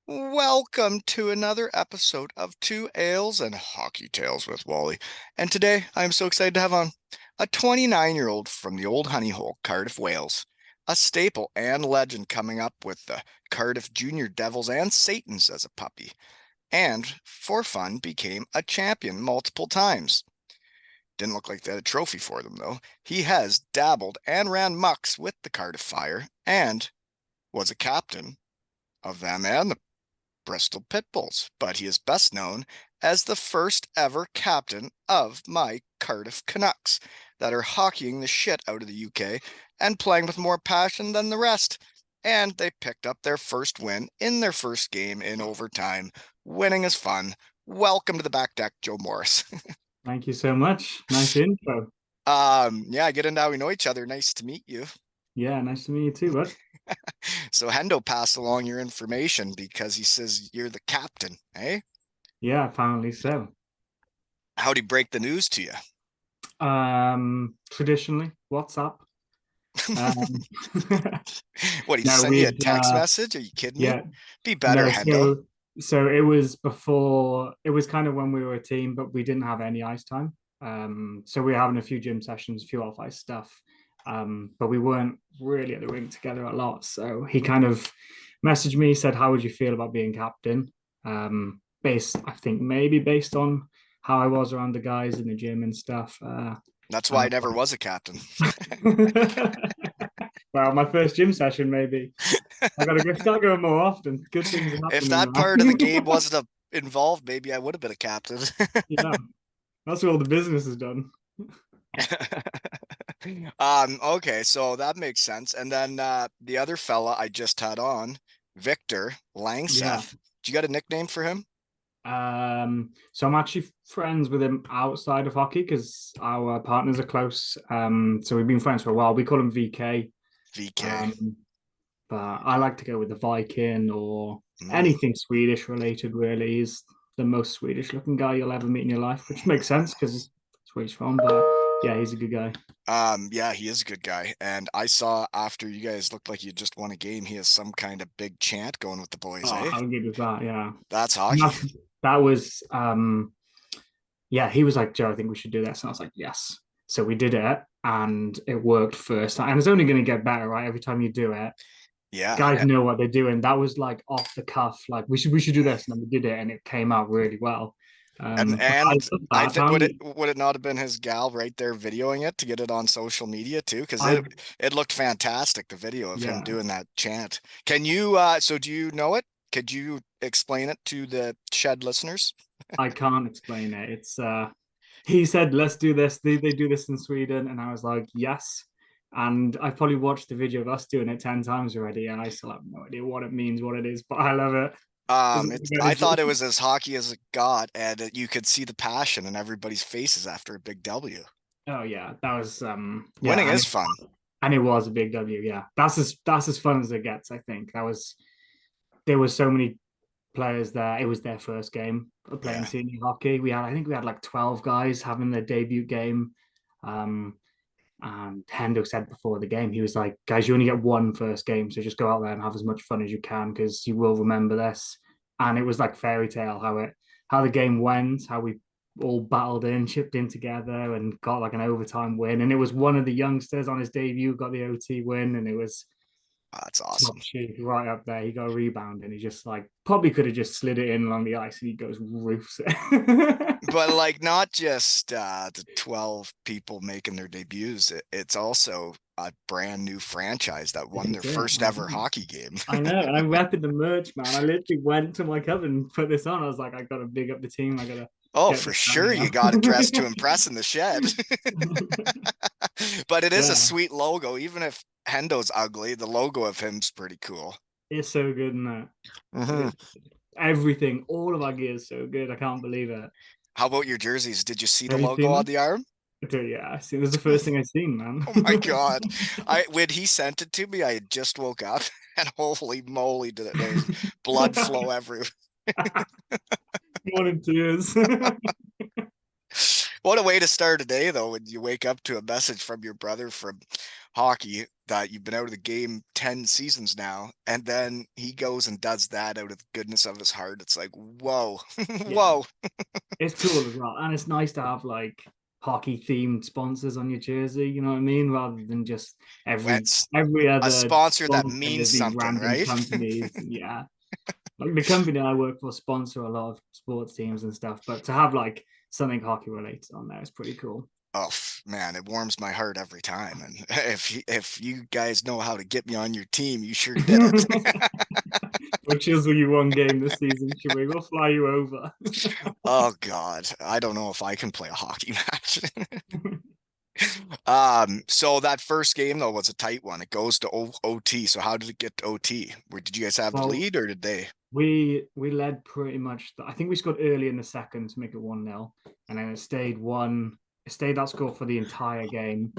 Welcome to another episode of Two Ales and Hockey Tales with Wally. And today I'm so excited to have on a 29-year-old from the old honey hole, Cardiff, Wales, a staple and legend coming up with the Cardiff Junior Devils and Satans as a puppy, and for fun became a champion multiple times. Didn't look like they had a trophy for them, though. He has dabbled and ran mucks with the Cardiff Fire and was a captain of them and the Bristol Pitbulls, but he is best known as the first ever captain of my Cardiff Canucks that are hockeying the shit out of the UK and playing with more passion than the rest. And they picked up their first win in their first game in overtime. Winning is fun. Welcome to the back deck, Joe Morris. Thank you so much. Nice intro. Yeah, get into how we know each other. Nice to meet you. Yeah, nice to meet you too, bud. So Hendo passed along your information because he says you're the captain, eh? Yeah, apparently so. How'd he break the news to you? Traditionally, WhatsApp. Um, What, he no, sent you a text message? Are you kidding me? yeah, Be better, no. Hendo. So it was before. It was kind of when we were a team, but we didn't have any ice time. So we were having a few gym sessions, a few off ice stuff. But we weren't really at the rink together a lot. So he kind of messaged me, said, "How would you feel about being captain?" I think maybe based on how I was around the guys in the gym and stuff. That's And why I I never was was a captain. like, well, my first gym session, maybe. I gotta go start going more often. Good things are If happening that part of the game now. wasn't involved, maybe I would have been a captain. Yeah, that's where all the business is done. Okay, so that makes sense. And then the other fella I just had on, Victor Yeah. Langseth. Do you got a nickname for him? So I'm actually friends with him outside of hockey because our partners are close. So we've been friends for a while. We call him VK. VK. Um, but I like to go with the Viking or Mm. anything Swedish related, really. He's the most Swedish looking guy you'll ever meet in your life, which makes sense because it's where he's from. But yeah, he's a good guy. Yeah, he is a good guy. And I saw after you guys looked like you just won a game, he has some kind of big chant going with the boys, Oh, eh? how good was that? Yeah. That's And hockey. that was yeah, he was like, Joe, I think we should do this. And I was like, yes. So we did it and it worked first. And it's only going to get better, right? Every time you do it, Yeah. guys know what they're doing. That was like off the cuff, like we should do this. And then we did it and it came out really well. But I And love I that. think would it Apparently, would it not have been his gal right there videoing it to get it on social media too? Because I it looked fantastic, the video of him yeah, doing that chant. Can you so do you know it? Could you explain it to the shed listeners? I can't explain it. It's he said, let's do this. They do this in Sweden. And I was like, yes. And I've probably watched the video of us doing it 10 times already, and I still have no idea what it means, what it is, but I love it. There's a lot of I thought it energy. was as hockey as it got, and you could see the passion in everybody's faces after a big W. Oh yeah, that was Winning yeah, is fun. and it was a big W. Yeah, that's as fun as it gets. I think that was there were so many players there. It was their first game playing Yeah. senior hockey. I think we had like 12 guys having their debut game. Um, and Hendo said before the game, he was like, guys, you only get one first game, so just go out there and have as much fun as you can because you will remember this. And it was like fairy tale how the game went, how we all battled in, chipped in together, and got like an overtime win. And it was one of the youngsters on his debut got the OT win, and it was That's top awesome. shape right up there. He got a rebound, and he just like probably could have just slid it in along the ice, and he goes roofs it. But like not just the 12 people making their debuts, it's also a brand new franchise that This won their is it. first ever hockey game. I know, and I'm repping the merch, man. I literally went to my cupboard and put this on. I was like, I gotta big up the team. I gotta Oh, get for this out sure you got to dress to now. impress in the shed. But it is a Yeah, sweet logo. Even if Hendo's ugly, the logo of him's pretty cool. it's so good in that. It Hmm. is everything. All of our gear is so good. I can't believe it. How about your jerseys? Did you see the Have you logo seen on them? the arm? Yeah, I see. It was the first thing I seen, man. Oh my God. I when he sent it to me, I had just woke up and holy moly, there was blood flow everywhere. More in tears. What a way to start a day, though, when you wake up to a message from your brother from hockey that you've been out of the game 10 seasons now, and then he goes and does that out of the goodness of his heart. It's like, whoa, Yeah, whoa. it's cool as well, and it's nice to have like hockey themed sponsors on your jersey. You know what I mean? Rather than just every That's every a other sponsor that sponsor means is these something, random right? companies. Yeah, like the company I work for sponsor a lot of sports teams and stuff, but to have like something hockey related on there is pretty cool. Oh man, it warms my heart every time. And if you guys know how to get me on your team, you sure did it. We'll chisel you one game this season, should we? We'll fly you over. Oh God, I don't know if I can play a hockey match. So that first game though was a tight one. It goes to OT. So how did it get to OT? Where did you guys have the Well, lead or did they? we led pretty much. I think we scored early in the second to make it 1-0, and then it stayed one. It stayed that score for the entire game,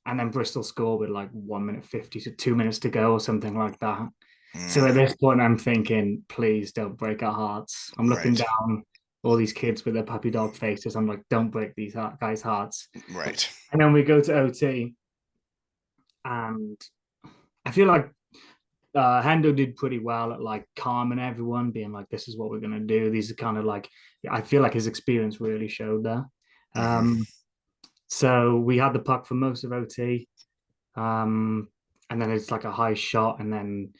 and then Bristol scored with like 1 minute 50 to 2 minutes to go or something like that. So at Mm, this point, I'm thinking, please don't break our hearts. I'm looking right, down all these kids with their puppy dog faces. I'm like, don't break these guys' hearts. right. And then we go to OT, and I feel like Hendo did pretty well at like calming everyone, being like, "This is what we're gonna do." These are kind of like, I feel like his experience really showed there. Hmm. Um, so we had the puck for most of OT, and then it's like a high shot, and then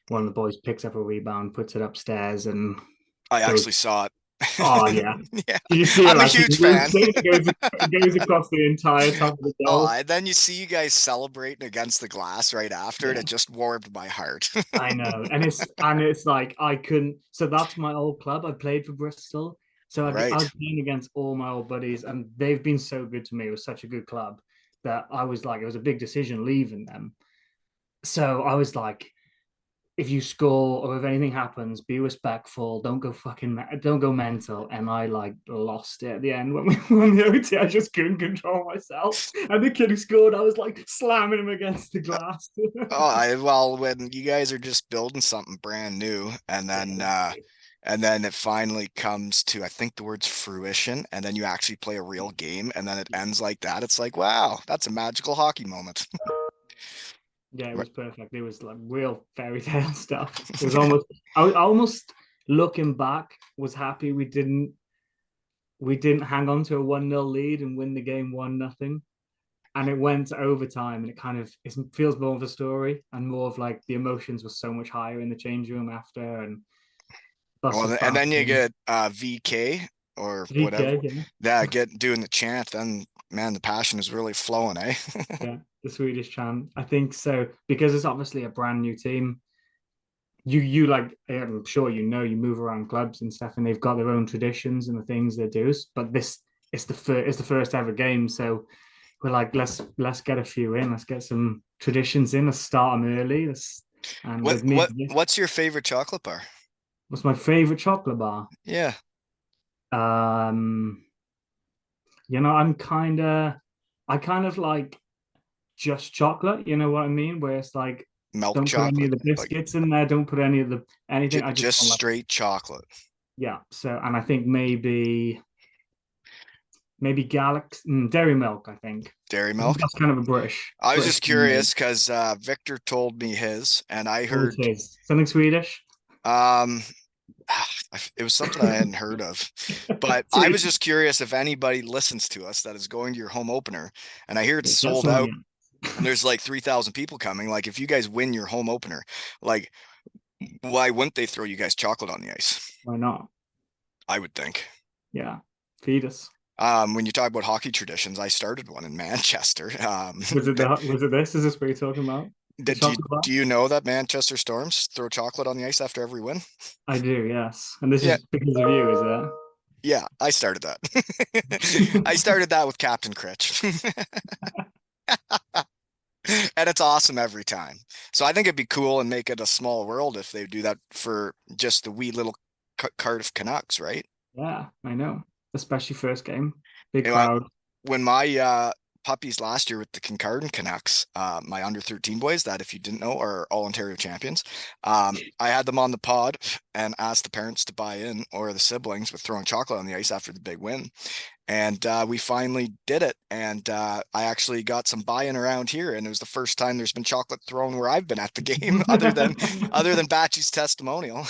one of the boys picks up a rebound, puts it upstairs, and I goes. actually saw Oh yeah, it. Yeah, you see it I'm a like he huge fan. loops it, it goes across the entire top of the Oh, goal. and then you see you guys celebrating against the glass right after, and Yeah. it just warmed my heart. I know, and it's like I couldn't. So that's my old club. I played for Bristol, so I Right. was playing against all my old buddies, and they've been so good to me. It was such a good club that I was like, it was a big decision leaving them. So I was like, if you score or if anything happens, be respectful. Don't go mental. And I like lost it at the end when we won the OT. I just couldn't control myself. And the kid who scored, I was like slamming him against the glass. Oh, well, when you guys are just building something brand new, Yeah, and then it finally comes to, I think the word's fruition, and then you actually play a real game, and then it ends like that. It's like, wow, that's a magical hockey moment. yeah, it was perfect. It was like real fairy tale stuff. It was almost I almost looking back was happy we didn't hang on to a 1-0 lead and win the game 1-0. And it went to overtime and it feels more of a story and more of like the emotions were so much higher in the change room after and lots of Well, and then you fasting. get VK or whatever. VK, yeah. Yeah, get doing the chant, then man, the passion is really flowing, eh? Yeah, the Swedish chant. I think so because it's obviously a brand new team. You like I'm sure you move around clubs and stuff and they've got their own traditions and the things they do. But this it's the first ever game, so we're like let's get a few in. Let's get some traditions in. Let's start them early. And with me, What's your favorite chocolate bar? what's my favorite chocolate bar? Yeah, Um, I kind of like just chocolate. You know what I mean? Where it's like, milk don't put any of chocolate, the like biscuits in there. Don't put any of the anything. I just just want like, straight chocolate. yeah. So, and I think maybe Galaxy Dairy Milk. I think. Dairy I think milk. that's kind of a British I was British just thing made. curious because Victor told me his, and I What was heard his? Something Swedish. um, it was something I hadn't heard of. But I was just curious if anybody listens to us that is going to your home opener, and I hear it's Get sold some of out, you. and there's like 3,000 people coming. Like, if you guys win your home opener, like, why wouldn't they throw you guys chocolate on the ice? Why not? I would think. Yeah, feed us. When you talk about hockey traditions, I started one in Manchester. Was it this? Is this what you're talking about? The Do you chocolate bar? do you know that Manchester Storms throw chocolate on the ice after every win? I do, yes. And this Yeah, is because of you, is it? yeah, I started that. I started that with Captain Critch. And it's awesome every time. So I think it'd be cool and make it a small world if they do that for just the wee little Cardiff Canucks, right? Yeah, I know. Especially first game. Big You know, crowd. when my puppies last year with the Kincardine Canucks, my under 13 boys that, if you didn't know, are all Ontario champions. I had them on the pod and asked the parents to buy in, or the siblings, with throwing chocolate on the ice after the big win. And we finally did it. And I actually got some buy-in around here, and it was the first time there's been chocolate thrown where I've been at the game, other than Batchy's testimonial.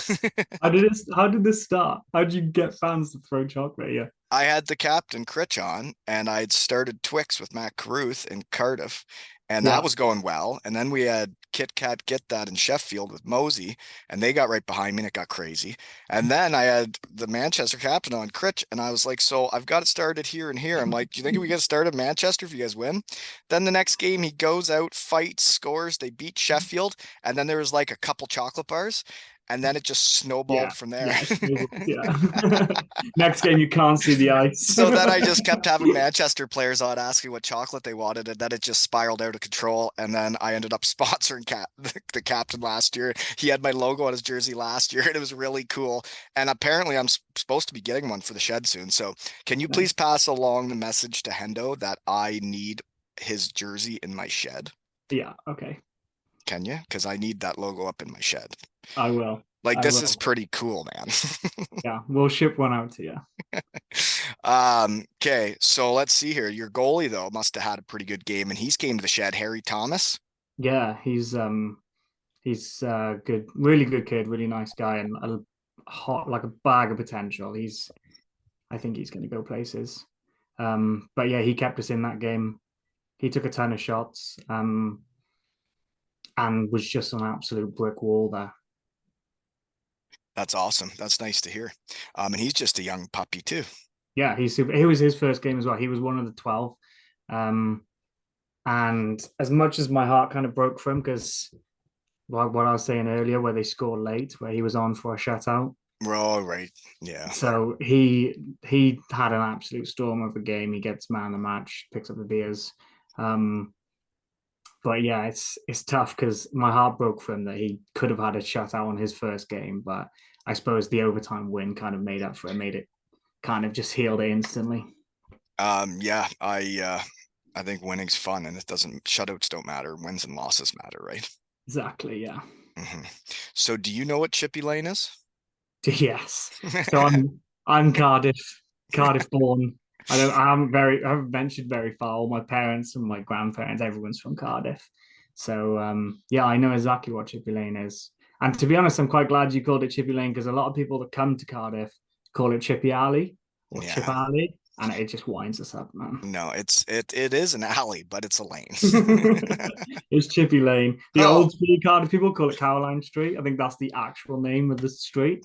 How did this start? How did you get fans to throw chocolate? Yeah. I had the captain Critch on, and I'd started Twix with Matt Caruth in Cardiff, and that Yeah. was going well. And then we had Kit Kat Get That in Sheffield with Mosey, and they got right behind me, and it got crazy. And then I had the Manchester captain on Critch, and I was like, so I've got it started here and here. I'm like, do you think we get started Manchester if you guys win? Then the next game, he goes out, fights, scores. They beat Sheffield, and then there was like a couple chocolate bars, and then it just snowballed Yeah. from there. Yeah. Yeah. Next game, you can't see the ice. So then I just kept having Manchester players on asking what chocolate they wanted, and then it just spiraled out of control. And then I ended up sponsoring the captain last year. He had my logo on his jersey last year, and it was really cool. And apparently, I'm supposed to be getting one for the shed soon. So can you please Nice. pass along the message to Hendo that I need his jersey in my shed? Yeah. Okay. Can you? Because I need that logo up in my shed. I will. Like, I this is will. pretty cool, man. Yeah. We'll ship one out to you. Okay, so let's see here. Your goalie though must have had a pretty good game, and he's came to the shed. Harry Thomas. Yeah. He's good, really good kid, really nice guy, and a hot like a bag of potential. I think he's going to go places. But yeah, he kept us in that game. He took a ton of shots, and was just an absolute brick wall there. That's awesome. That's nice to hear. And he's just a young puppy too. Yeah, he's super. It was his first game as well. He was one of the 12. Um, and as much as my heart kind of broke for him, because what I was saying earlier, where they scored late, where he was on for a shutout. Oh, right. Yeah. So he had an absolute storm of a game. He gets man of the match, picks up the beers. Um, but yeah, it's tough because my heart broke for him that he could have had a shutout on his first game, but I suppose the overtime win kind of made up for it, made it kind of just healed it instantly. Yeah, I think winning's fun, and it doesn't shutouts don't matter. Wins and losses matter, right? Exactly, yeah. Hmm. So do you know what Chippy Lane is? Yes. So I'm Cardiff born. I haven't ventured very far. All my parents and my grandparents, everyone's from Cardiff. So yeah, I know exactly what Chippy Lane is. And to be honest, I'm quite glad you called it Chippy Lane because a lot of people that come to Cardiff call it Chippy Alley or Chip Yeah. Alley, and it just winds us up, man. No, it is an alley, but it's a lane. It's Chippy Lane. The Oh, old school Cardiff people call it Caroline Street. I think that's the actual name of the street.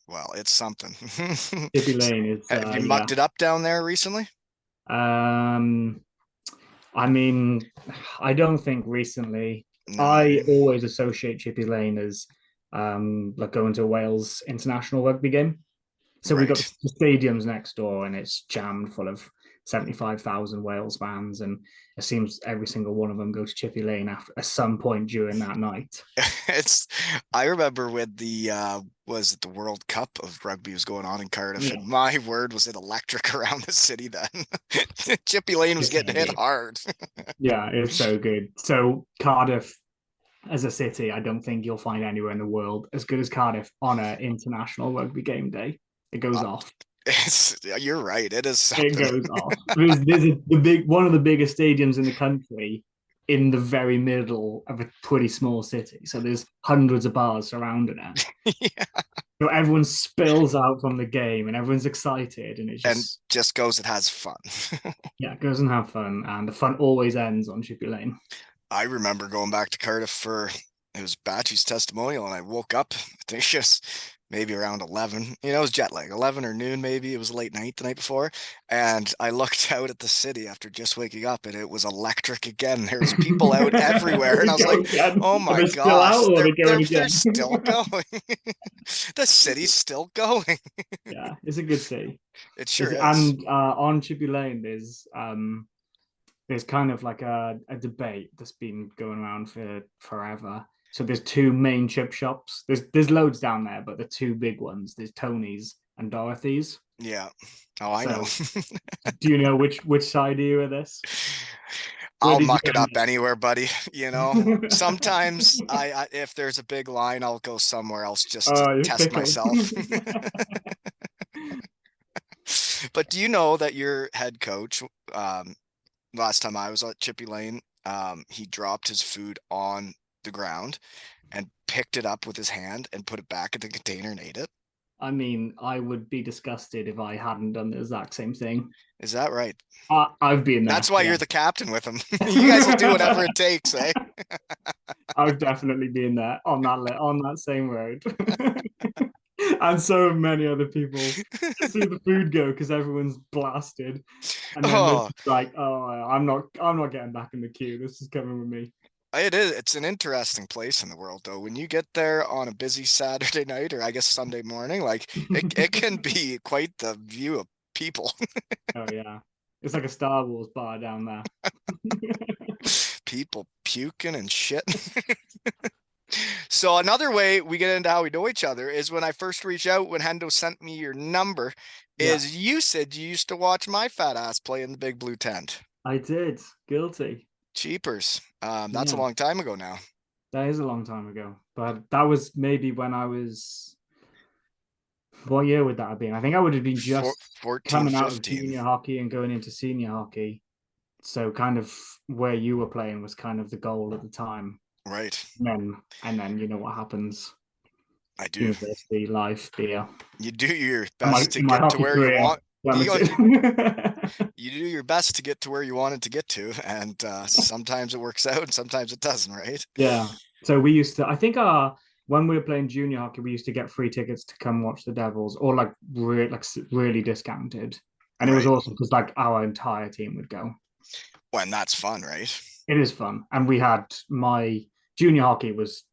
well, it's something. Chippy Lane is Have you yeah. mucked it up down there recently? Um, I mean, I don't think recently. No. I always associate Chippy Lane as like going to a Wales international rugby game. So we got Right. the stadiums next door, and it's jammed full of 75,000 Wales fans, and it seems every single one of them go to Chippy Lane after at some point during that night. It's I remember when the was it the World Cup of rugby was going on in Cardiff, Yeah, and my word, was it electric around the city then. Chippy Lane was it's so getting hit good. hard. Yeah, it's so good. So Cardiff as a city, I don't think you'll find anywhere in the world as good as Cardiff on an international rugby game day. It goes off. You're right, it is It something. goes off. There's the big one of the biggest stadiums in the country in the very middle of a pretty small city. So there's hundreds of bars surrounding it. Yeah. So everyone spills out from the game and everyone's excited and it's And just just goes and has fun. yeah, goes and have fun and the fun always ends on Chippy Lane. I remember going back to Cardiff for it was Batchy's testimonial, and I woke up, I think just maybe around 11. It was jet lag, 11 or noon, maybe. It was late night the night before. And I looked out at the city after just waking up, and it was electric again. There was people out everywhere. And I We was go like, again. oh Are my they still out gosh, or are they're they they're going they're again? still going. The city's still going. Yeah, it's a good city. It sure It's, is. and on Chippy Lane, there's kind of like a debate that's been going around for forever. So there's two main chip shops. There's loads down there, but the two big ones, there's Tony's and Dorothy's. Yeah. Oh, I know. So do you know which side are you of this? Where I'll did you muck it end up anywhere, buddy. up? Sometimes if there's a big line, I'll go somewhere else just to Oh, you're test fickle. myself. But do you know that your head coach, last time I was at Chippy Lane, he dropped his food on the ground and picked it up with his hand and put it back in the container and ate it? I mean, I would be disgusted if I hadn't done the exact same thing. Is that right? I've been That's there, why yeah. you're the captain with him. You guys will do whatever it takes, eh? I've definitely been there on that same road. And so many other people to see the food go because everyone's blasted. And then they're Oh, just like, oh, I'm not getting back in the queue. This is coming with me. it is. It's an interesting place in the world, though. When you get there on a busy Saturday night, or I guess Sunday morning, like it can be quite the view of people. Oh yeah. It's like a Star Wars bar down there. People puking and shit. So another way we get into how we know each other is when I first reached out when Hendo sent me your number, Yeah, is you said you used to watch my fat ass play in the big blue tent. I did. Guilty. Cheapers. That's a Yeah, long time ago now. that is a long time ago. But that was maybe when I was, what year would that have been? I think I would have been just 14, coming out of 15. junior hockey and going into senior hockey. So kind of where you were playing was kind of the goal at the time. Right. And then you know what happens. I do. University life, beer. You do your And my best to in my get to hockey where you career want. You, plummeted. you do your best to get to where you wanted to get to, and sometimes it works out, and sometimes it doesn't, right? Yeah. So we used to, I think when we were playing junior hockey, we used to get free tickets to come watch the Devils, or like really discounted. And it was Right. awesome because like our entire team would go. When that's fun, right? It is fun. And we had my junior hockey was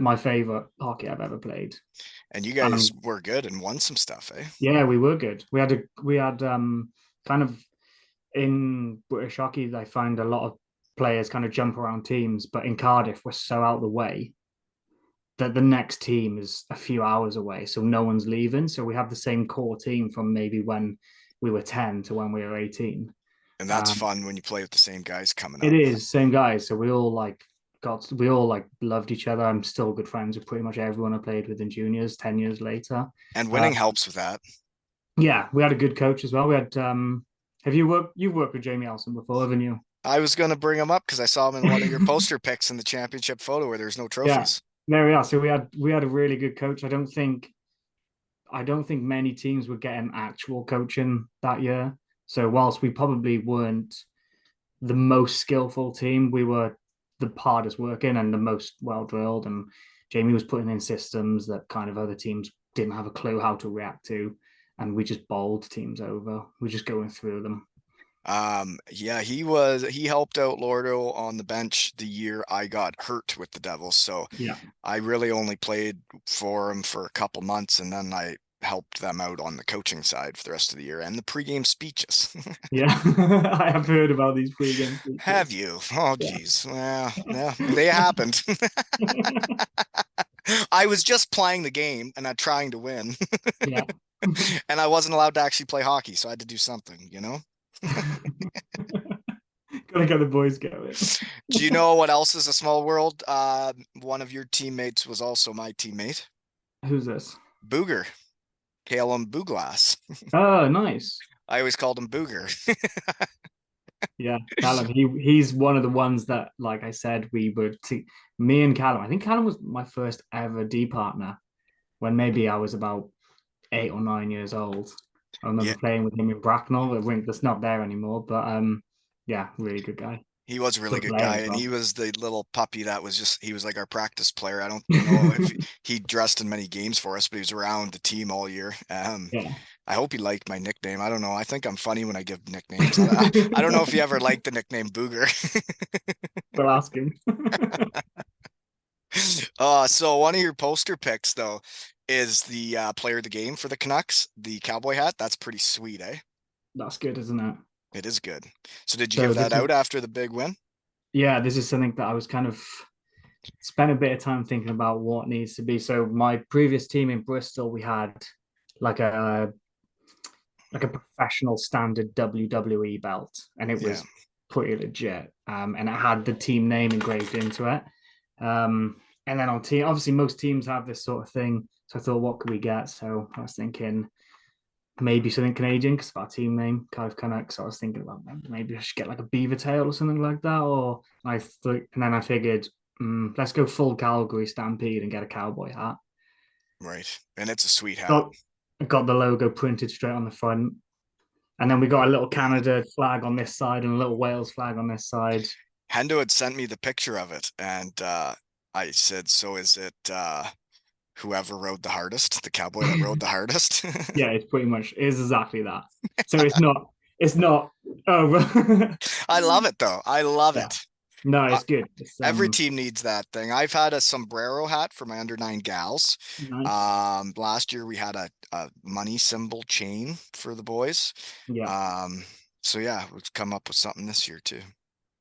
my favorite hockey I've ever played. And you guys And were good and won some stuff, eh? yeah, we were good. We had kind of in British hockey, they find a lot of players kind of jump around teams, but in Cardiff, we're so out of the way that the next team is a few hours away, so no one's leaving. So we have the same core team from maybe when we were 10 to when we were 18. And that's Um, fun when you play with the same guys coming it up. is same guys, so we all loved each other. I'm still good friends with pretty much everyone I played with in juniors 10 years later. And Uh, winning helps with that. yeah, we had a good coach as well. We had you've worked with Jamie Elson before, haven't you? I was going to bring him up because I saw him in one of your poster pics in the championship photo where there's no Yeah, trophies. there we are. So we had a really good coach. I don't think many teams were getting actual coaching that year. So whilst we probably weren't the most skillful team, we were the hardest working and the most well drilled. And Jamie was putting in systems that kind of other teams didn't have a clue how to react to. And we just bowled teams over. We're just going through them. Yeah, he helped out Lordo on the bench the year I got hurt with the Devils. So Yeah. I really only played for him for a couple months, and then I helped them out on the coaching side for the rest of the year and the pregame speeches. Yeah. I have heard about these pre-game Have speeches. you? Oh, Yeah. geez. Well, yeah, they happened. I was just playing the game and I'm trying to win, Yeah. and I wasn't allowed to actually play hockey, so I had to do something. Gotta get the boys going. Do you know what else is a small world? One of your teammates was also my teammate, Who's this? Booger, Calum Booglass. Oh, nice. I always called him Booger. Yeah, Callum. He's one of the ones that, like I said, me and Callum. I think Callum was my first ever D partner when maybe I was about 8 or 9 years old. I Yeah, remember playing with him in Bracknell. A rink that's not there anymore, but yeah, really good guy. he was a really Good good player guy, as and well. he was the little puppy that was he was like our practice player. I don't know if he dressed in many games for us, but he was around the team all year. Yeah. I hope he liked my nickname. I don't know. I think I'm funny when I give nicknames. I don't know if he ever liked the nickname Booger. We'll ask him. So one of your poster picks though is the player of the game for the Canucks, the cowboy hat. That's pretty sweet, eh? That's good, isn't it? It is good. So did you So give that this is out after the big win? yeah, this is something that I was kind of spent a bit of time thinking about what needs to be. So my previous team in Bristol, we had like a professional standard WWE belt, and it Yeah, was pretty legit. And it had the team name engraved into it. And then on team, obviously most teams have this sort of thing. So I thought, what could we get? So I was thinking maybe something Canadian because of our team name, Cardiff Canucks. So I was thinking about maybe I should get like a beaver tail or something like that. Or I thought, and then I figured, let's go full Calgary Stampede and get a cowboy hat. right. And it's a sweet hat. Got got the logo printed straight on the front. And then we got a little Canada flag on this side and a little Wales flag on this side. Hendo had sent me the picture of it, and I said, "So is it whoever rode the hardest, the cowboy that rode the hardest?" Yeah, it's pretty much is exactly that. So it's not oh I love it though. I love yeah. it. No, Uh, it's good. It's every team needs that thing. I've had a sombrero hat for my under nine gals. nice. Last year we had a money symbol chain for the boys. Yeah. Um, so yeah, we've come up with something this year too.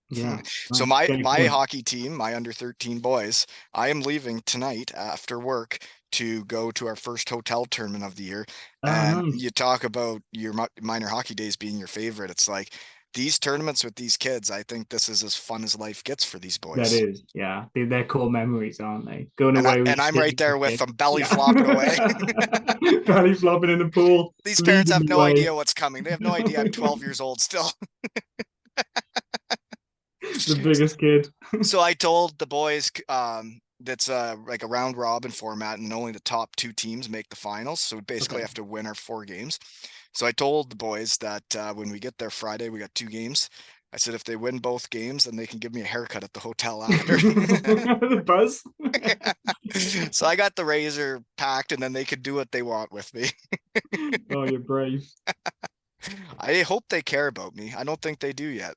Yeah. So Nice. my Get your my point. hockey team, my under 13 boys, I am leaving tonight after work to go to our first hotel tournament of the year. Oh, And nice. you talk about your minor hockey days being your favorite. It's like these tournaments with these kids, I think this is as fun as life gets for these That boys. is, yeah. They're core memories, aren't they? Going And I away with and your I'm kid, right there with kid. them belly Yeah. flopping away. Belly flopping in the pool, These parents leading have the no way. idea what's coming. They have no idea I'm 12 years old still. The biggest kid. So I told the boys that's like a round robin format and only the top two teams make the finals. So we basically Okay. have to win our four games. So I told the boys that when we get there Friday, we got two games. I said if they win both games, then they can give me a haircut at the hotel after. The buzz. So I got the razor packed and then they could do what they want with me. Oh, you're brave. I hope they care about me. I don't think they do yet.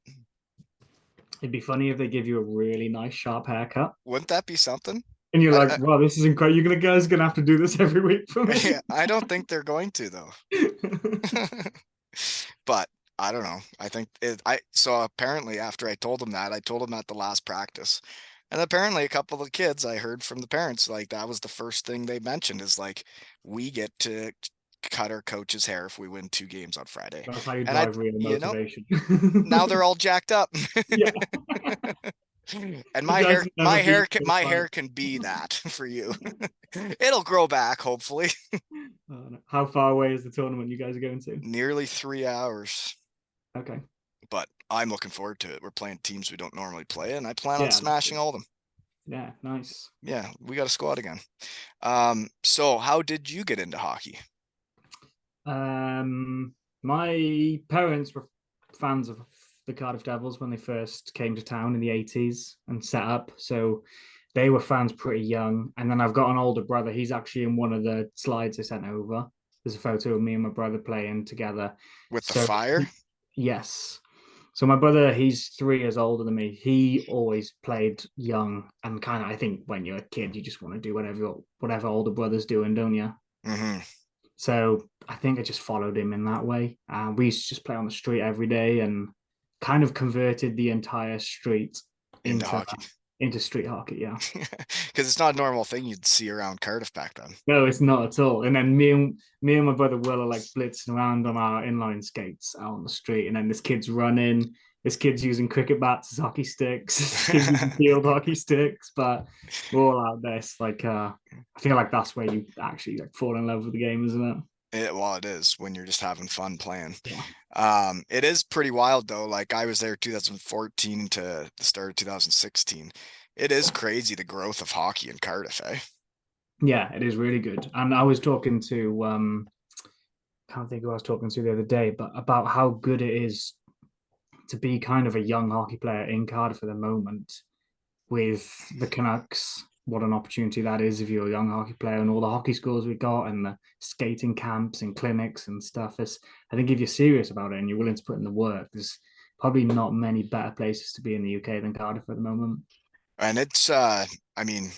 It'd be funny if they give you a really nice sharp haircut. Wouldn't that be something? And you're like, I, wow, this is incredible. You're gonna guys gonna have to do this every week for me. yeah, I don't think they're going to though. But I don't know. I think I so apparently after I told them that, I told them at the last practice. And apparently a couple of the kids I heard from the parents, like that was the first thing they mentioned is like we get to cut our coach's hair if we win two games on Friday. That's how you And I, drive real you know, motivation. now they're all jacked up. Yeah. And You my guys hair will my never beat hair can this my fight. hair can be that for you. It'll grow back hopefully. No. How far away is the tournament you guys are going to? Nearly 3 hours. Okay. But I'm looking forward to it. We're playing teams we don't normally play, and I plan on Yeah, that's smashing good. all of them. Yeah, nice. Yeah, we got a squad again. So how did you get into hockey? My parents were fans of the Cardiff Devils when they first came to town in the 80s and set up. So they were fans pretty young. And then I've got an older brother. He's actually in one of the slides I sent over. There's a photo of me and my brother playing together. With the So, fire? yes. So my brother, he's 3 years older than me. He always played young and kind of, I think when you're a kid, you just want to do whatever older brother's doing, don't you? Mm-hmm. So I think I just followed him in that way. We used to just play on the street every day and kind of converted the entire street Into into hockey. into street hockey. Yeah. Because it's not a normal thing you'd see around Cardiff back then. No, it's not at all. And then me and my brother Will are like blitzing around on our inline skates out on the street, and then this kid's running. This kid's using cricket bats as hockey sticks. This kid's using field hockey sticks, but we're all out there. It's like I feel like that's where you actually like fall in love with the game, isn't it? Well, it is when you're just having fun playing. Yeah. It is pretty wild though. Like I was there 2014 to the start of 2016. It is crazy the growth of hockey in Cardiff, eh? Yeah, it is really good. And I was talking to can't think who I was talking to the other day, but about how good it is to be kind of a young hockey player in Cardiff at the moment with the Canucks. What an opportunity that is if you're a young hockey player and all the hockey schools we got and the skating camps and clinics and stuff. Is I think if you're serious about it and you're willing to put in the work, there's probably not many better places to be in the UK than Cardiff at the moment. And it's I mean,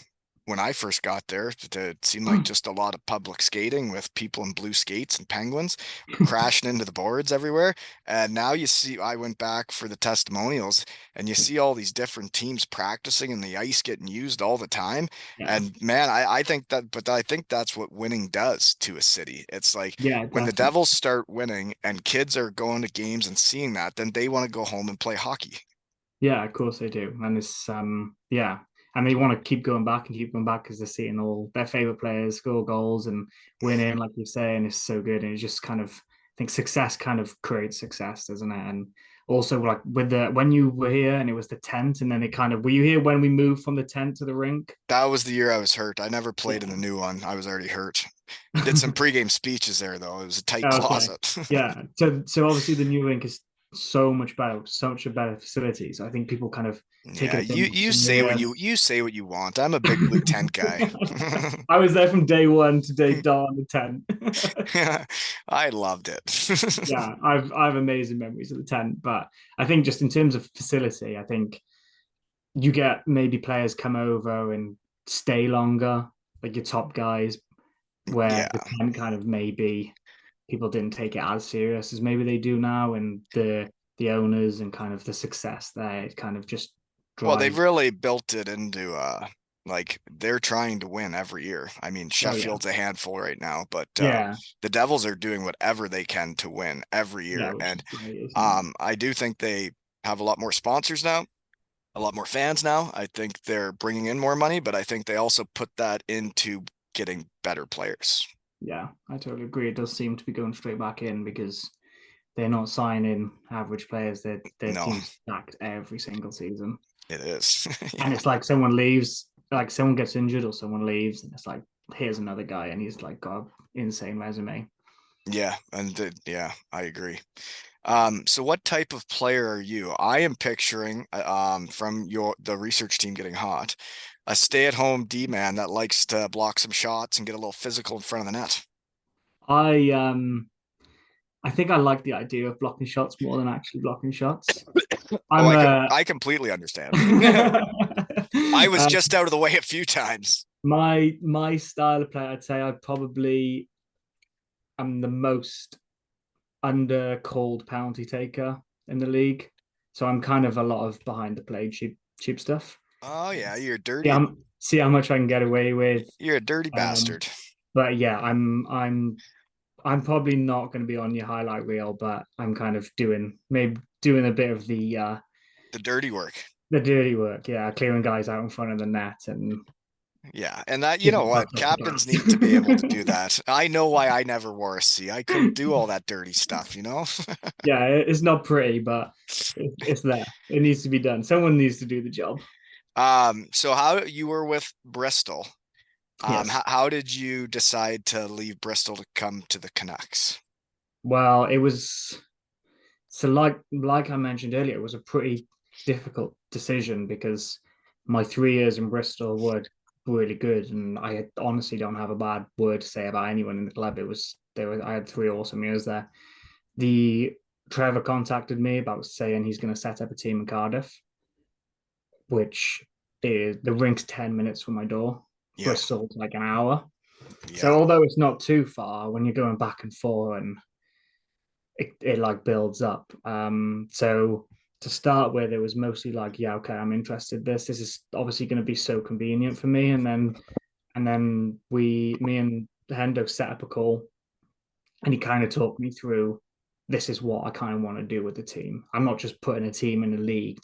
when I first got there, it seemed like just a lot of public skating with people in blue skates and penguins crashing into the boards everywhere. And now you see, I went back for the testimonials and you see all these different teams practicing and the ice getting used all the time. Yeah, And man, I think that, but I think that's what winning does to a city. It's like yeah, when the definitely. Devils start winning and kids are going to games and seeing that, then they want to go home and play hockey. Yeah, of course they do. And it's yeah. And they want to keep going back and keep going back because they're seeing all their favorite players score goals and winning, like you say, and it's so good. And it's just kind of I think success kind of creates success, doesn't it? And also like with the when you were here and it was the tent, and then it kind of were you here when we moved from the tent to the rink? That was the year I was hurt. I never played in the Yeah. new one. I was already hurt. Did some pregame speeches there though. It was a tight Okay. closet. Yeah. So obviously the new rink is so much better, so much a better facility. So I think people kind of take Yeah, it a bit you more you say what serious. you say what you want. I'm a big blue tent guy. I was there from day one to day dot on the 10. I loved it. Yeah, I have amazing memories of the tent, but I think just in terms of facility, I think you get maybe players come over and stay longer, like your top guys, where Yeah. the tent kind of maybe people didn't take it as serious as maybe they do now, and the owners and kind of the success there, it kind of just Well, they've drives. really built it into like they're trying to win every year. I mean, Oh yeah, Sheffield's a handful right now, but yeah, the Devils are doing whatever they can to win every yeah, year. which And is great, isn't it? I do think they have a lot more sponsors now, a lot more fans now. I think they're bringing in more money, but I think they also put that into getting better players. Yeah, I totally agree. It does seem to be going straight back in because they're not signing average players. Their No, team's stacked every single season, it is. and Yeah. it's like someone leaves, like someone gets injured or someone leaves, and it's like here's another guy, and he's like got an insane resume. Yeah, and yeah, I agree. So what type of player are you? I am picturing from the research team getting hot, a stay-at-home D-man that likes to block some shots and get a little physical in front of the net. I um I think I like the idea of blocking shots more than actually blocking shots. Oh, I'm I completely understand. I was uh, just out of the way a few times. my style of play. I'd say I probably am the most under called penalty taker in the league. So I'm kind of a lot of behind the play cheap stuff. Oh yeah, Yeah, see how much I can get away with. you're a dirty Um, bastard. but yeah, I'm probably not going to be on your highlight reel, but I'm kind of maybe doing a bit of The dirty work. the dirty work. Yeah, clearing guys out in front of the net and Yeah, and that, you know giving what, pucks off the captains glass. need to be able to do that. I know why I never wore a C. I couldn't do all that dirty stuff, you know? Yeah, it's not pretty, but it's there. It needs to be done. Someone needs to do the job. So how you were with Bristol? Yes. How did you decide to leave Bristol to come to the Canucks? Well, it was so like I mentioned earlier, it was a pretty difficult decision because my 3 years in Bristol were really good, and I honestly don't have a bad word to say about anyone in the club. I had 3 awesome years there. The Trevor contacted me about saying he's going to set up a team in Cardiff, which is the rink's 10 minutes from my door. Yeah, Bristol's like an hour. So yeah. although it's not too far, when you're going back and forth and it like builds up. So to start with, it was mostly like, yeah, okay, I'm interested. This is obviously going to be so convenient for me. And then me and Hendo set up a call, and he kind of talked me through. This is what I kind of want to do with the team. I'm not just putting a team in a league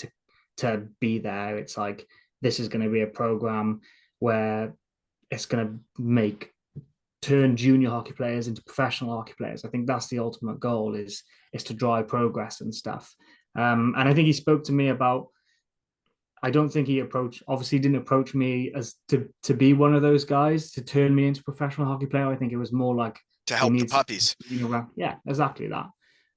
to be there. It's like this is going to be a program where it's going to make turn junior hockey players into professional hockey players. I think that's the ultimate goal is to drive progress and stuff. And I think he spoke to me about. I don't think he obviously didn't approach me as to be one of those guys to turn me into a professional hockey player. I think it was more like To he help the needs puppies. around. Yeah, exactly that.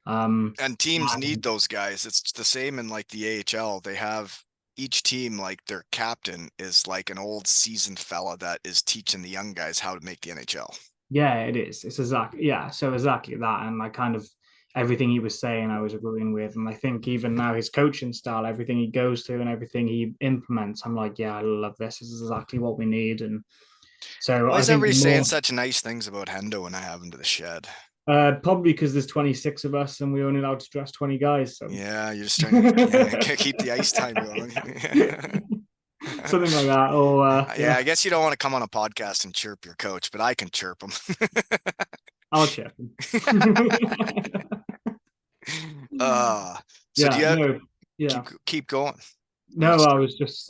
Um, And teams need and those guys. It's the same in like the AHL. They have each team, like their captain is like an old seasoned fella that is teaching the young guys how to make the NHL. yeah, it is. It's exactly, yeah. So exactly that, and I kind of everything he was saying, I was agreeing with. And I think even now, his coaching style, everything he goes to and everything he implements, I'm like, yeah, I love this. This is exactly what we need. And so Why I is think everybody the saying more, such nice things about Hendo when I have him to the shed? probably because there's 26 of us and we're only allowed to dress 20 guys. So Yeah, you're just trying to keep the ice time going. something like that. Or, Yeah, yeah, I guess you don't want to come on a podcast and chirp your coach, but I can chirp him. I'll chip him. So do Yeah, you no, yeah. keep going? Were you No, I was just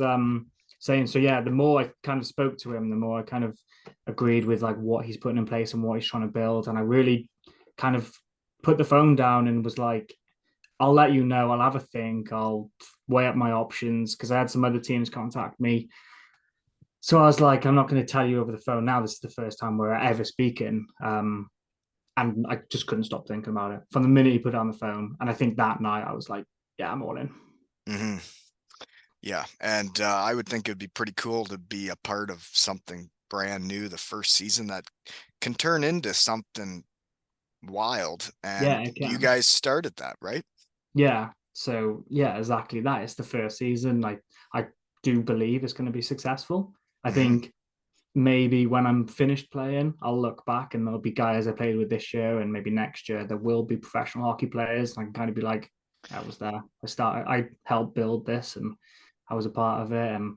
saying, so yeah, the more I kind of spoke to him, the more I kind of agreed with like what he's putting in place and what he's trying to build. And I really kind of put the phone down and was like, I'll let you know, I'll have a think, I'll weigh up my options because I had some other teams contact me. So I was like, I'm not going to tell you over the phone now. This is the first time we're ever speaking. And I just couldn't stop thinking about it from the minute he put it on the phone. And I think that night I was like, yeah, I'm all in. hmm Yeah, and I would think it'd be pretty cool to be a part of something brand new the first season that can turn into something wild. Yeah, And it you can. guys started that, right? Yeah. So yeah, exactly that. It's the first season. Like I do believe it's going to be successful. I hmm think maybe when I'm finished playing, I'll look back and there'll be guys I played with this year, and maybe next year there will be professional hockey players. And I can kind of be like, I was there. I helped build this, and I was a part of it, and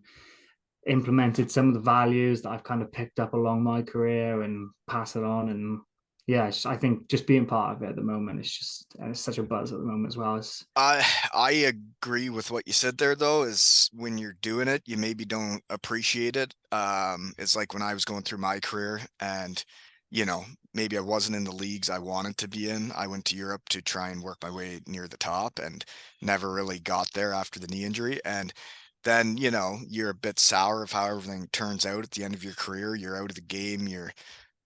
implemented some of the values that I've kind of picked up along my career and pass it on. And yeah, I think just being part of it at the moment, it's such a buzz at the moment as well. It's I agree with what you said there though, is when you're doing it, you maybe don't appreciate it. It's like when I was going through my career and, you know, maybe I wasn't in the leagues I wanted to be in. I went to Europe to try and work my way near the top and never really got there after the knee injury. And then, you know, you're a bit sour of how everything turns out at the end of your career. You're out of the game. You're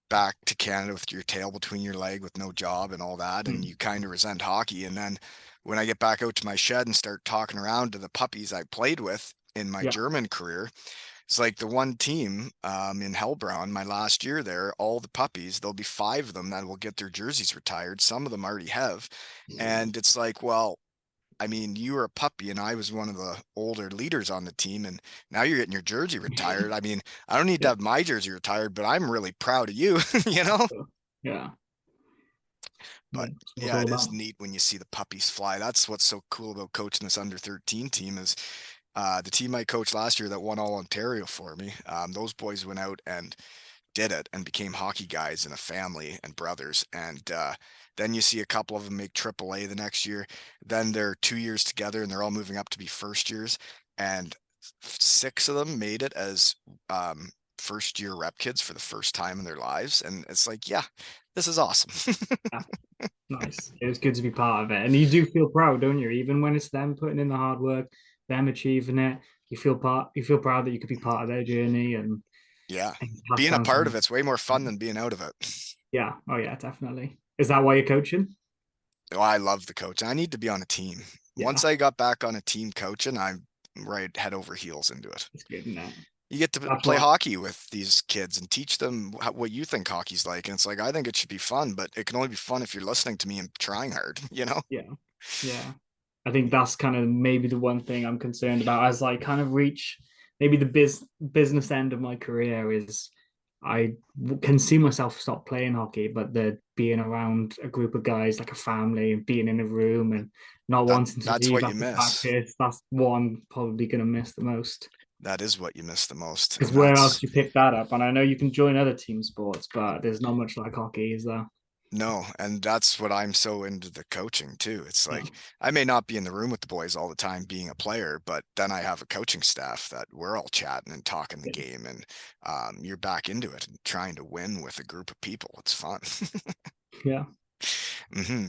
back to Canada with your tail between your leg with no job and all that, and you kind of resent hockey. And then when I get back out to my shed and start talking around to the puppies I played with in my yeah, German career, it's like the one team in Hellbrown, my last year there, all the puppies, there'll be five of them that will get their jerseys retired. Some of them already have. And it's like, well, I mean, you were a puppy and I was one of the older leaders on the team, and now you're getting your jersey retired. I mean, I don't need to yeah, have my jersey retired, but I'm really proud of you, you know? yeah, But yeah. That's what it's yeah, all it is about. neat when you see the puppies fly. That's what's so cool about coaching this under 13 team is the team I coached last year that won all Ontario for me. Those boys went out and did it and became hockey guys and a family and brothers. And then you see a couple of them make AAA the next year. Then they're 2 years together and they're all moving up to be first years. And six of them made it as first year rep kids for the first time in their lives. And it's like, yeah, this is awesome. Yeah, nice. It was good to be part of it, and you do feel proud, don't you? Even when it's them putting in the hard work, them achieving it, you feel proud that you could be part of their journey Yeah. and pass Being a down part some. of it's way more fun than being out of it. Yeah. Oh yeah, definitely. Is that why you're coaching? Oh, I love the coach. I need to be on a team. Once Yeah, I got back on a team coaching, I'm right head over heels into it. it's good, isn't it? You get to That's play what. hockey with these kids and teach them what you think hockey's like. And it's like, I think it should be fun, but it can only be fun if you're listening to me and trying hard, you know? Yeah, yeah. I think that's kind of maybe the one thing I'm concerned about as I kind of reach maybe the business end of my career is I can see myself stop playing hockey, but the being around a group of guys like a family and being in a room and not That wanting to that's leave what you after miss. practice, that's what I'm probably going to miss the most. That is what you miss the most. Because And where else that's do you pick that up? And I know you can join other team sports, but there's not much like hockey, is there? no, and that's what I'm so into the coaching too. It's Yeah, like I may not be in the room with the boys all the time being a player, but then I have a coaching staff that we're all chatting and talking the yeah, game, and you're back into it and trying to win with a group of people. It's fun. yeah. hmm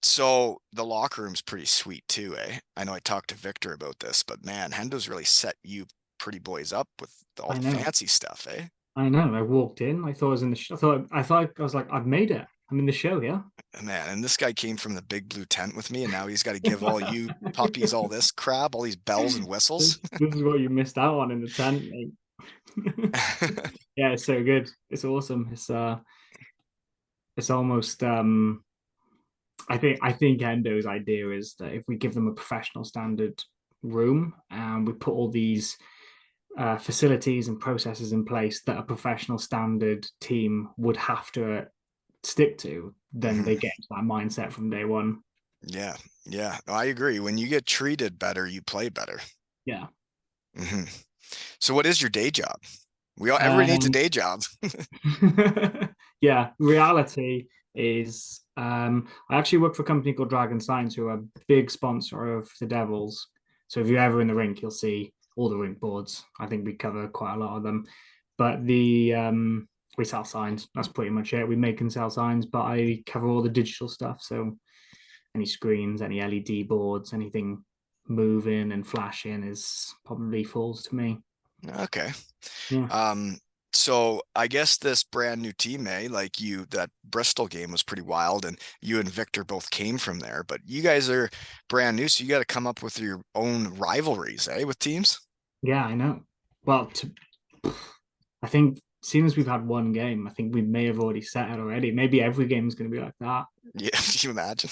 so the locker room's pretty sweet too, eh? I know I talked to Victor about this, but man, Hendo's really set you pretty boys up with all I the know. fancy stuff, eh? I know. I walked in. I thought I was in the. I thought I was like, I've made it. I'm in the show. Yeah. Man, and this guy came from the big blue tent with me, and now he's got to give all you puppies all this crap, all these bells and whistles. This is what you missed out on in the tent, mate. Yeah, it's so good. It's awesome. It's almost I think Endo's idea is that if we give them a professional standard room and we put all these facilities and processes in place that a professional standard team would have to stick to, then Hmm. they get into that mindset from day one. Yeah, yeah, I agree. When you get treated better, you play better. Yeah. Hmm. So what is your day job? Everybody needs a Um, day job. yeah, reality is I actually work for a company called Dragon Science, who are a big sponsor of the Devils. So if you're ever in the rink, you'll see all the rink boards. I think we cover quite a lot of them. But the we sell signs. That's pretty much it. We make and sell signs, but I cover all the digital stuff. So any screens, any LED boards, anything moving and flashing is probably falls to me. Okay. Yeah. Um, so I guess this brand new team, like you, that Bristol game was pretty wild, and you and Victor both came from there, but you guys are brand new, so you got to come up with your own rivalries, with teams? Yeah, I know. Well, I think as soon as we've had one game, I think we may have already set it already. Maybe every game is going to be like that. Yeah, can you imagine?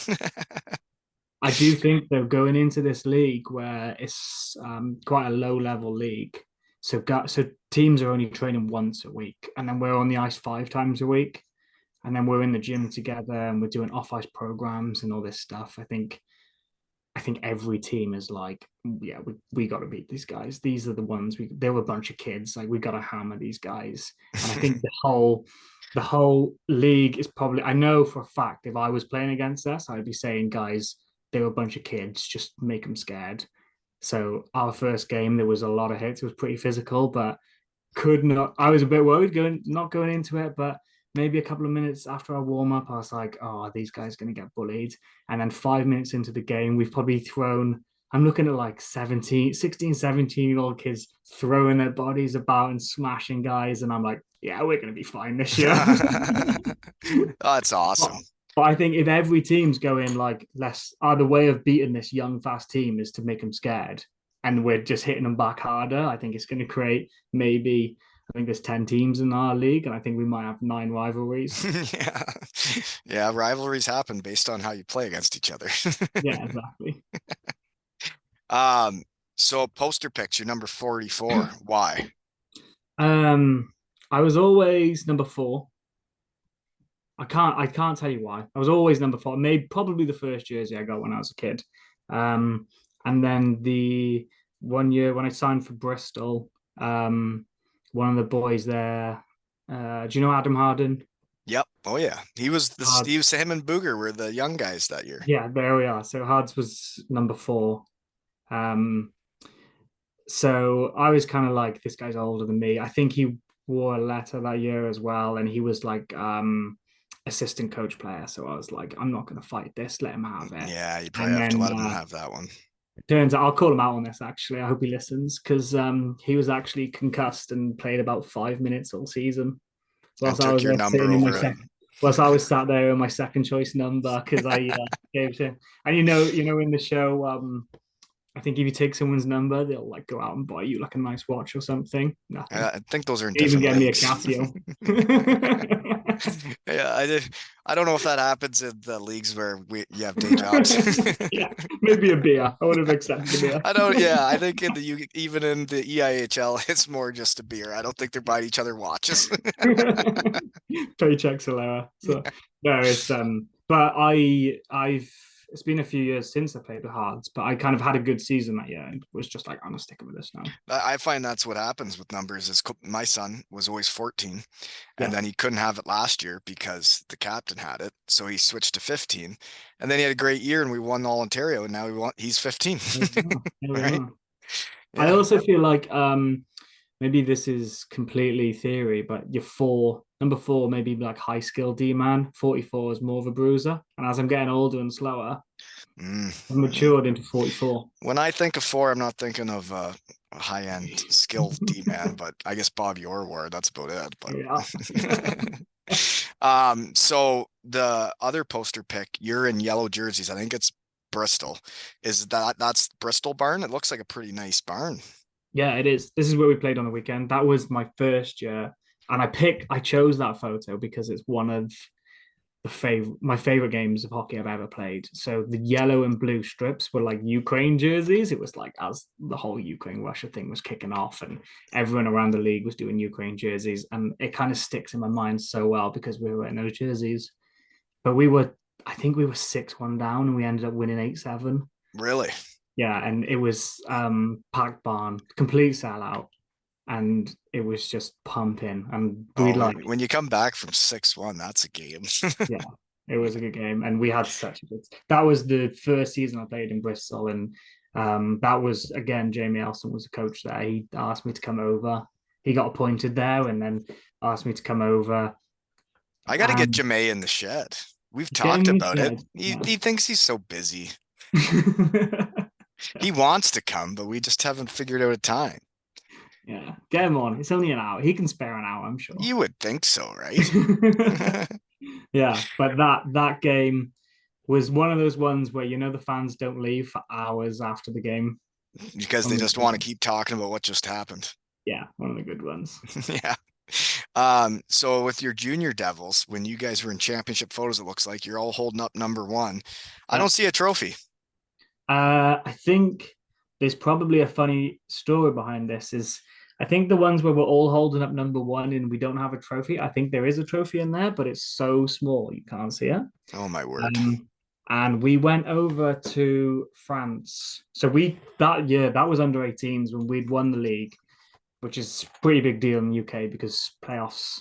I do think though, going into this league where it's quite a low level league, so teams are only training once a week, and then we're on the ice 5 times a week, and then we're in the gym together, and we're doing off ice programs and all this stuff. I think every team is like, yeah, we got to beat these guys. These are the ones they were a bunch of kids. Like we got to hammer these guys. And I think the whole league is probably. I know for a fact if I was playing against us, I'd be saying, guys, they were a bunch of kids. Just make them scared. So our first game, there was a lot of hits. It was pretty physical, but could not. I was a bit worried not going into it, but maybe a couple of minutes after our warm up, I was like, "Oh, are these guys going to get bullied?" And then 5 minutes into the game, we've probably thrown. I'm looking at like 17, 16, 17-year-old kids throwing their bodies about and smashing guys. And I'm like, yeah, we're going to be fine this year. That's but, awesome. but I think if every team's going like, the way of beating this young, fast team is to make them scared. And we're just hitting them back harder. I think it's going to create maybe I think there's 10 teams in our league, and I think we might have 9 rivalries. Yeah. Yeah, rivalries happen based on how you play against each other. Yeah, exactly. Um, so poster picture number 44. Why? Um, I was always number four. I can't tell you why. I was always number four. Maybe probably the first jersey I got when I was a kid. Um, and then the one year when I signed for Bristol, one of the boys there, do you know Adam Harden? Yep. Oh yeah. He Hards. was him and Booger were the young guys that year. Yeah, there we are. So Hards was number four. Um, so I was kind of like, this guy's older than me. I think he wore a letter that year as well, and he was like assistant coach player. So I was like, I'm not going to fight this. Let him have it. Yeah, you probably And have to then let him have that one. it turns out I'll call him out on this. Actually, I hope he listens because he was actually concussed and played about 5 minutes all season. And Whilst I took was your number sitting in my over it. second. Whilst I was sat there in my second choice number because I gave to, and in the show, I think if you take someone's number, they'll like go out and buy you like a nice watch or something. Nothing. I think those are in They even different get me a leagues. Casio. Yeah, I did. I don't know if that happens in the leagues where you have day jobs. Yeah, maybe a beer. I would have accepted a beer. I don't. Yeah, I think even in the EIHL, it's more just a beer. I don't think they're buying each other watches. Paychecks are lower. So no, but I've it's been a few years since I played the Hards, but I kind of had a good season that year and was just like, I'm gonna stick with this now. I find that's what happens with numbers. Is my son was always 14, and Yeah. then he couldn't have it last year because the captain had it, so he switched to 15, and then he had a great year and we won all Ontario, and now he's 15. There we are. There we Right? are. I Yeah. also feel like maybe this is completely theory, but number four, maybe like high skill D man, 44 is more of a bruiser. And as I'm getting older and slower, Mm. I've matured into 44. When I think of four, I'm not thinking of a high-end skill D-man, but I guess Bobby Orr, that's about it. Yeah. But so the other poster pick, you're in yellow jerseys. I think it's Bristol. That's Bristol barn? It looks like a pretty nice barn. Yeah, it is. This is where we played on the weekend. That was my first year. And I chose that photo because it's one of my favorite games of hockey I've ever played. So the yellow and blue strips were like Ukraine jerseys. It was like as the whole Ukraine Russia thing was kicking off, and everyone around the league was doing Ukraine jerseys, and it kind of sticks in my mind so well because we were in those jerseys. But I think we were 6-1 down, and we ended up winning 8-7. Really? Yeah, and it was packed barn, complete sellout, and it was just pumping, and we Oh, like when you come back from 6-1, that's a game. yeah, it was a good game, and we had such a good. That was the first season I played in Bristol, and that was again Jamie Elson was the coach there. He asked me to come over. He got appointed there, and then asked me to come over. I got to get And Jemay in the shed. We've get talked him, about it. yeah, He thinks he's so busy. yeah. He wants to come, but we just haven't figured out a time. Yeah, get him on. It's only an hour. He can spare an hour, I'm sure. You would think so, right? Yeah, but that game was one of those ones where the fans don't leave for hours after the game. Because they just want to keep talking about what just happened. Yeah, one of the good ones. Yeah. So with your junior Devils, when you guys were in championship photos, it looks like you're all holding up number one. I Yeah. don't see a trophy. I think there's probably a funny story behind this. Is I think the ones where we're all holding up number one and we don't have a trophy. I think there is a trophy in there, but it's so small you can't see it. Oh my word. And we went over to France. So we that year that was under 18s when we'd won the league, which is a pretty big deal in the UK because playoffs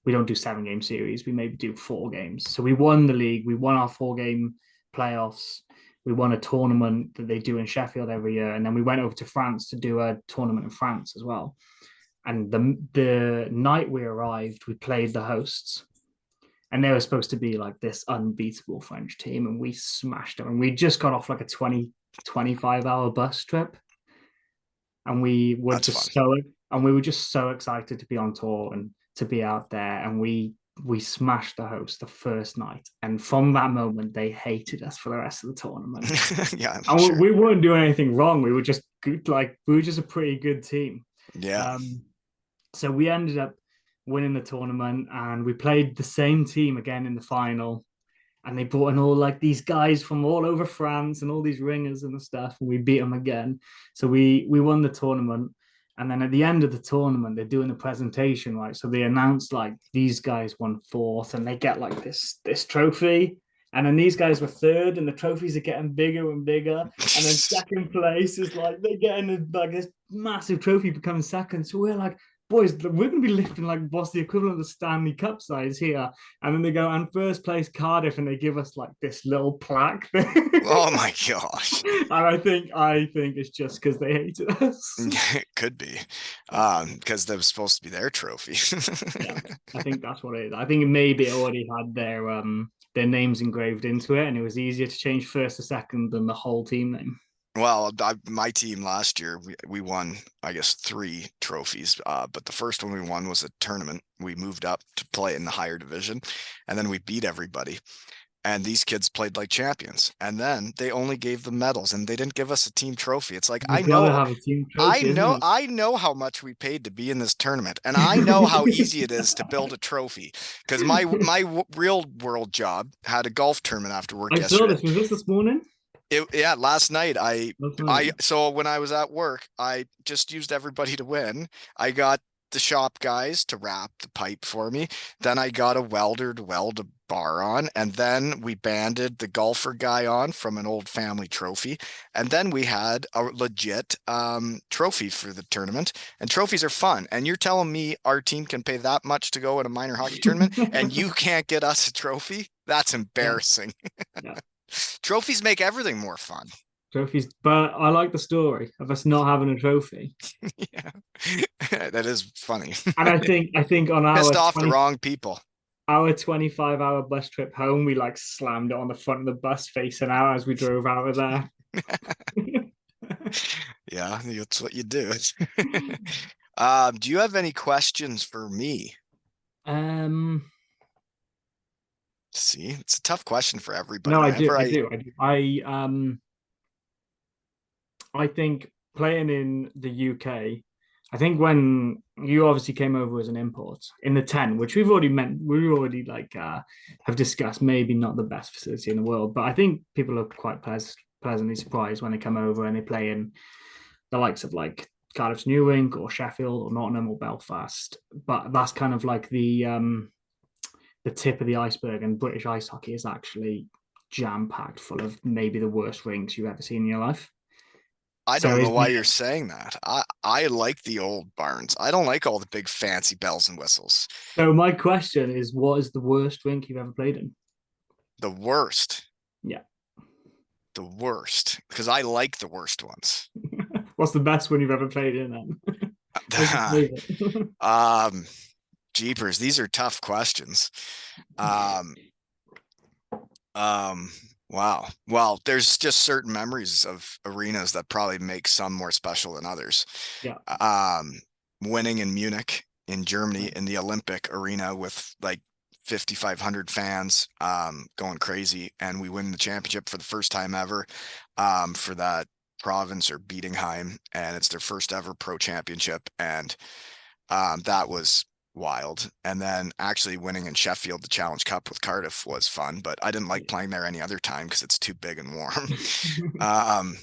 we don't do 7-game series. We maybe do 4 games. So we won the league. We won our 4-game playoffs. We won a tournament that they do in Sheffield every year, and then we went over to France to do a tournament in France as well. And the night we arrived, we played the hosts, and they were supposed to be like this unbeatable French team, and we smashed them. And we just got off like a 25 hour bus trip, and That's fun. we were just so excited to be on tour and to be out there, and we smashed the host the first night, and from that moment they hated us for the rest of the tournament. Yeah, I'm And sure. we weren't doing anything wrong. We were just good, like we were just a pretty good team. Yeah. So we ended up winning the tournament, and we played the same team again in the final. And they brought in all like these guys from all over France and all these ringers and stuff, and we beat them again. So we won the tournament. And then at the end of the tournament, they're doing the presentation, right? So they announced like these guys won fourth, and they get like this trophy. And then these guys were third, and the trophies are getting bigger and bigger. And then second place is like they're getting like this massive trophy becoming second. So we're like, boys, we're going to be lifting like what's the equivalent of the Stanley Cup size here. And then they go, and first place Cardiff, and they give us like this little plaque thing. Oh my gosh. And I think it's just because they hated us. It could be. Because that was supposed to be their trophy. Yeah, I think that's what it is. I think maybe it already had their names engraved into it, and it was easier to change first to second than the whole team name. Well, my team last year, we won, I guess, 3 trophies. But the first one we won was a tournament. We moved up to play in the higher division, and then we beat everybody. And these kids played like champions. And then they only gave them medals, and they didn't give us a team trophy. It's like, You've got to have a team trophy, isn't it? I know how much we paid to be in this tournament, and I know how easy it is to build a trophy. Because my real world job had a golf tournament after work I saw yesterday. this. Was this morning? Yeah, last night Last night. so when I was at work, I just used everybody to win. I got the shop guys to wrap the pipe for me. Then I got a welder to weld a bar on, and then we banded the golfer guy on from an old family trophy. And then we had a legit trophy for the tournament. And trophies are fun. And you're telling me our team can pay that much to go in a minor hockey tournament and you can't get us a trophy? That's embarrassing. Yeah. Trophies make everything more fun. Trophies, but I like the story of us not having a trophy. Yeah, that is funny. And I think on Pissed off the wrong people. our 25-hour bus trip home, we like slammed it on the front of the bus facing out as we drove out of there. Yeah, that's what you do. Do you have any questions for me? See, it's a tough question for everybody. No, I do. I think playing in the UK, I think when you obviously came over as an import in the tent, which we already have discussed, maybe not the best facility in the world, but I think people are quite pleasantly surprised when they come over and they play in the likes of like Cardiff's Newink or Sheffield or Nottingham or Belfast. But that's kind of like the tip of the iceberg, and British ice hockey is actually jam packed full of maybe the worst rinks you've ever seen in your life. I So don't know is why the you're saying that. I like the old barns. I don't like all the big fancy bells and whistles. so my question is, what is the worst rink you've ever played in? The worst, Yeah. the worst, because I like the worst ones. What's the best one you've ever played in then? What's your favorite? um, Jeepers, these are tough questions. Um, Um, wow. Well, there's just certain memories of arenas that probably make some more special than others. Yeah. Um, Winning in Munich in Germany in the Olympic arena with like 5,500 fans, going crazy, and we win the championship for the first time ever, for that province or Bietigheim, and it's their first ever pro championship, and that was wild. And then actually winning in Sheffield, the Challenge Cup with Cardiff was fun, but I didn't like playing there any other time because it's too big and warm. um,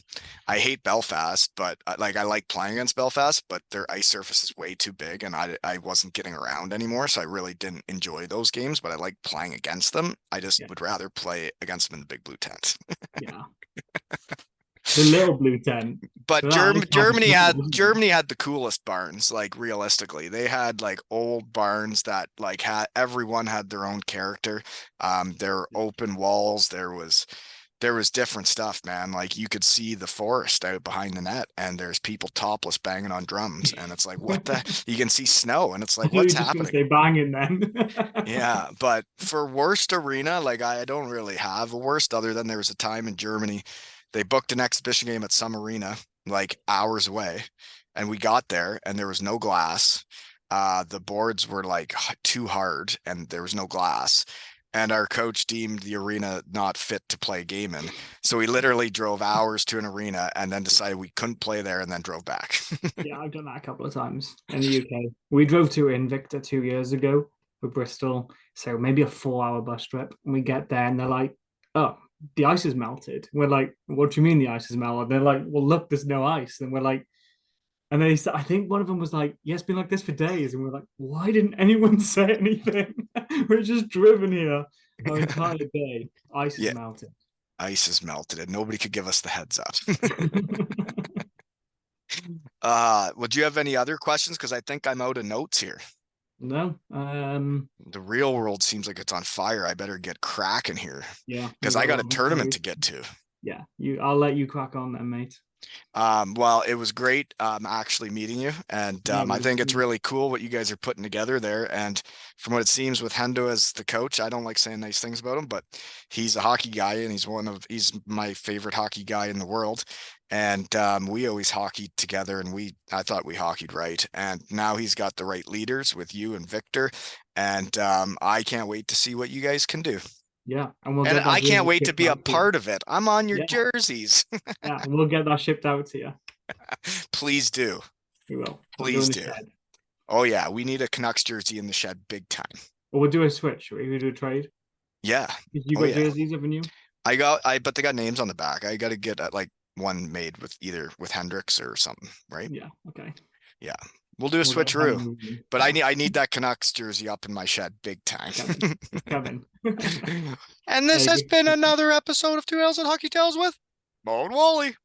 I hate Belfast, but like I like playing against Belfast, but their ice surface is way too big and I wasn't getting around anymore. So I really didn't enjoy those games, but I like playing against them. I just Yeah. would rather play against them in the big blue tent. Yeah. The little blue tent. But That ice hockey small, isn't it? Germany had the coolest barns, like realistically. They had like old barns that like had everyone had their own character. There were open walls, there was different stuff, man. Like you could see the forest out behind the net and there's people topless banging on drums and it's like what the you can see snow and it's I like thought you were what's just going to happening? say banging then. Yeah, but for worst arena, like I don't really have a worst other than there was a time in Germany, they booked an exhibition game at some arena like hours away, and we got there and there was no glass. The boards were like too hard and there was no glass. And our coach deemed the arena not fit to play a game in. So we literally drove hours to an arena and then decided we couldn't play there and then drove back. Yeah, I've done that a couple of times in the UK. We drove to Invicta 2 years ago for Bristol, so maybe a 4 hour bus trip. And we get there and they're like, "Oh, the ice is melted." We're like, "What do you mean the ice is melted?" They're like, "Well, look, there's no ice." And we're like, and I think one of them was like, "Yeah, it's been like this for days." And we're like, "Why didn't anyone say anything? We're just driven here our entire day. Ice is Yeah, melted." ice is melted and nobody could give us the heads up. Would you have any other questions? Because I think I'm out of notes here. No, The real world seems like it's on fire. I better get cracking here yeah, we because got I a got a lot to tournament do. to get to. Yeah, I'll let you crack on then, mate. Well, it was great actually meeting you, and Yeah, I we think it's really cool what you guys are putting together there. And from what it seems with Hendo as the coach, I don't like saying nice things about him, but he's a hockey guy, and he's my favorite hockey guy in the world. And we always hockeyed together, and I thought we hockeyed right. And now he's got the right leaders with you and Victor, and I can't wait to see what you guys can do. yeah, and we'll And get that I can't jersey wait to shipped be a out to you. part of it. I'm on your Yeah, jerseys. yeah, we'll get that shipped out to you. Please do. We will. We'll go Please in the do. shed, Oh yeah, we need a Canucks jersey in the shed big time. or we'll do a switch. We do a trade. Yeah. You Oh got yeah. jerseys, haven't you? But they got names on the back. I got to get like one made with either with Hendrix or something, right? Yeah. Okay. Yeah. We'll do a We'll get that switcheroo. moving. But Yeah. I need that Canucks jersey up in my shed big time. It's coming. It's coming. And this Hey, has been another episode of Two Ales and Hockey Tales with Bo and Wally.